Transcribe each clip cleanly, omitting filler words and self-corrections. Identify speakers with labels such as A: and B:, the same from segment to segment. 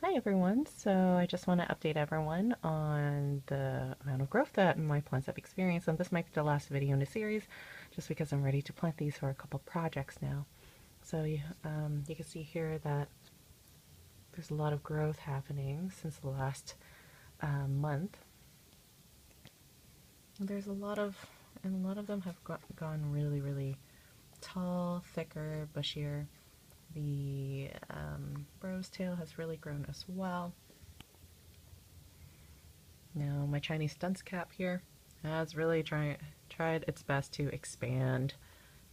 A: Hi everyone, so I just want to update everyone on the amount of growth that my plants have experienced, and this might be the last video in the series just because I'm ready to plant these for a couple projects now. So you can see here that there's a lot of growth happening since the last month. There's a lot of them have gone really tall, thicker, bushier. The rose tail has really grown as well. Now my Chinese dunce cap here has really tried its best to expand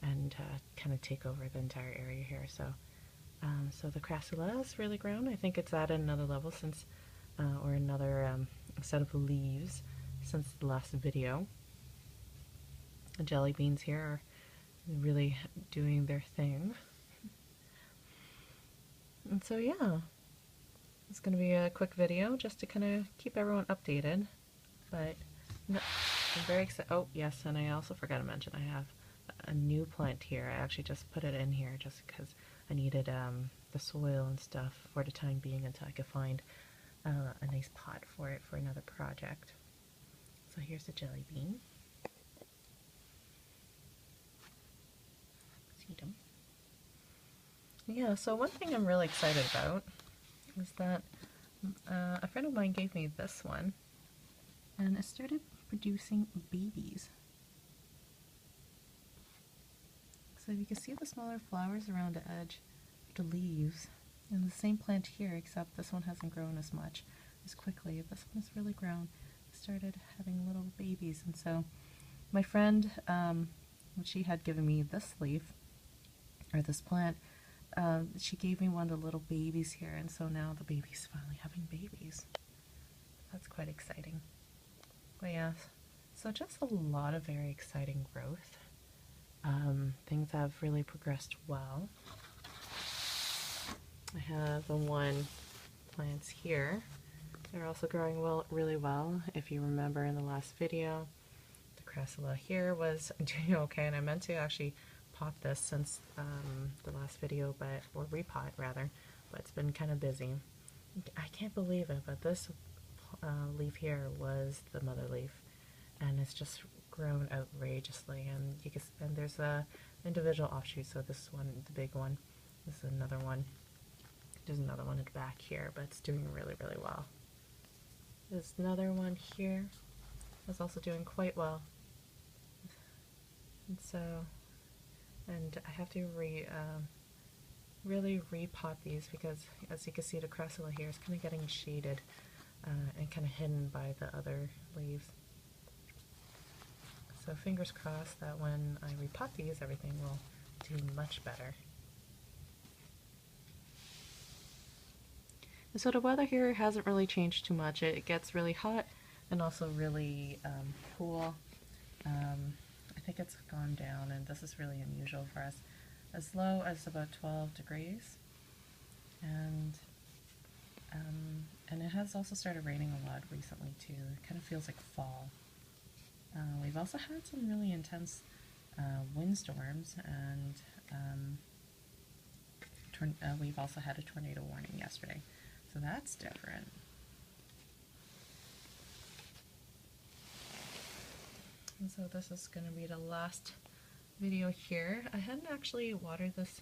A: and kind of take over the entire area here. So the crassula has really grown. I think it's at another level since, or another set of leaves since the last video. The jelly beans here are really doing their thing. And so yeah, it's going to be a quick video just to kind of keep everyone updated. But no, I'm very excited. Oh yes, and I also forgot to mention I have a new plant here. I actually just put it in here just because I needed the soil and stuff for the time being until I could find a nice pot for it for another project. So here's the jelly bean. See them. Yeah, so one thing I'm really excited about is that a friend of mine gave me this one, and it started producing babies. So you can see the smaller flowers around the edge of the leaves, and the same plant here, except this one hasn't grown as much as quickly. This one has really grown. It started having little babies, and so my friend, she had given me this leaf, or this plant, she gave me one of the little babies here, and so now the baby's finally having babies. That's quite exciting. But yeah, so just a lot of very exciting growth. Things have really progressed well. I have the one plants here. They're also growing really well. If you remember in the last video, the crassula here was doing okay, and I meant to actually pot this since the last video, or repot rather, but it's been kind of busy. I can't believe it, but this leaf here was the mother leaf, and it's just grown outrageously. And and there's a individual offshoot. So this one, the big one, this is another one. There's another one in the back here, but it's doing really well. There's another one here that's also doing quite well. And so, and I have to really repot these because, as you can see, the crassula here is kind of getting shaded and kind of hidden by the other leaves. So fingers crossed that when I repot these, everything will do much better. And so the weather here hasn't really changed too much. It gets really hot and also really cool. I think it's gone down, and this is really unusual for us, as low as about 12 degrees. And it has also started raining a lot recently too. It kind of feels like fall. We've also had some really intense windstorms, and we've also had a tornado warning yesterday. So that's different. And so this is going to be the last video here. I hadn't actually watered this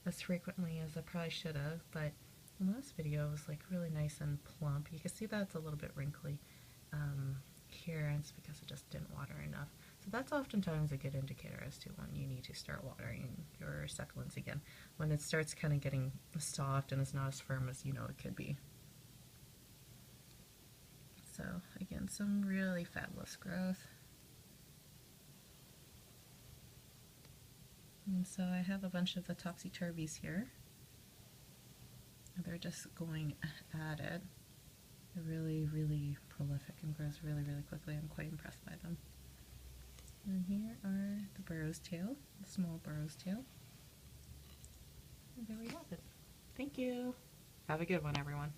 A: as frequently as I probably should have, but the last video was like really nice and plump. You can see that it's a little bit wrinkly here, and it's because I just didn't water enough. So that's oftentimes a good indicator as to when you need to start watering your succulents again, when it starts kind of getting soft and it's not as firm as you know it could be. So again, some really fabulous growth. And so I have a bunch of the topsy-turvies here. They're just going at it. They're really prolific and grows really quickly. I'm quite impressed by them. And here are the burrow's tail, the small burrow's tail. And there we have it. Thank you. Have a good one, everyone.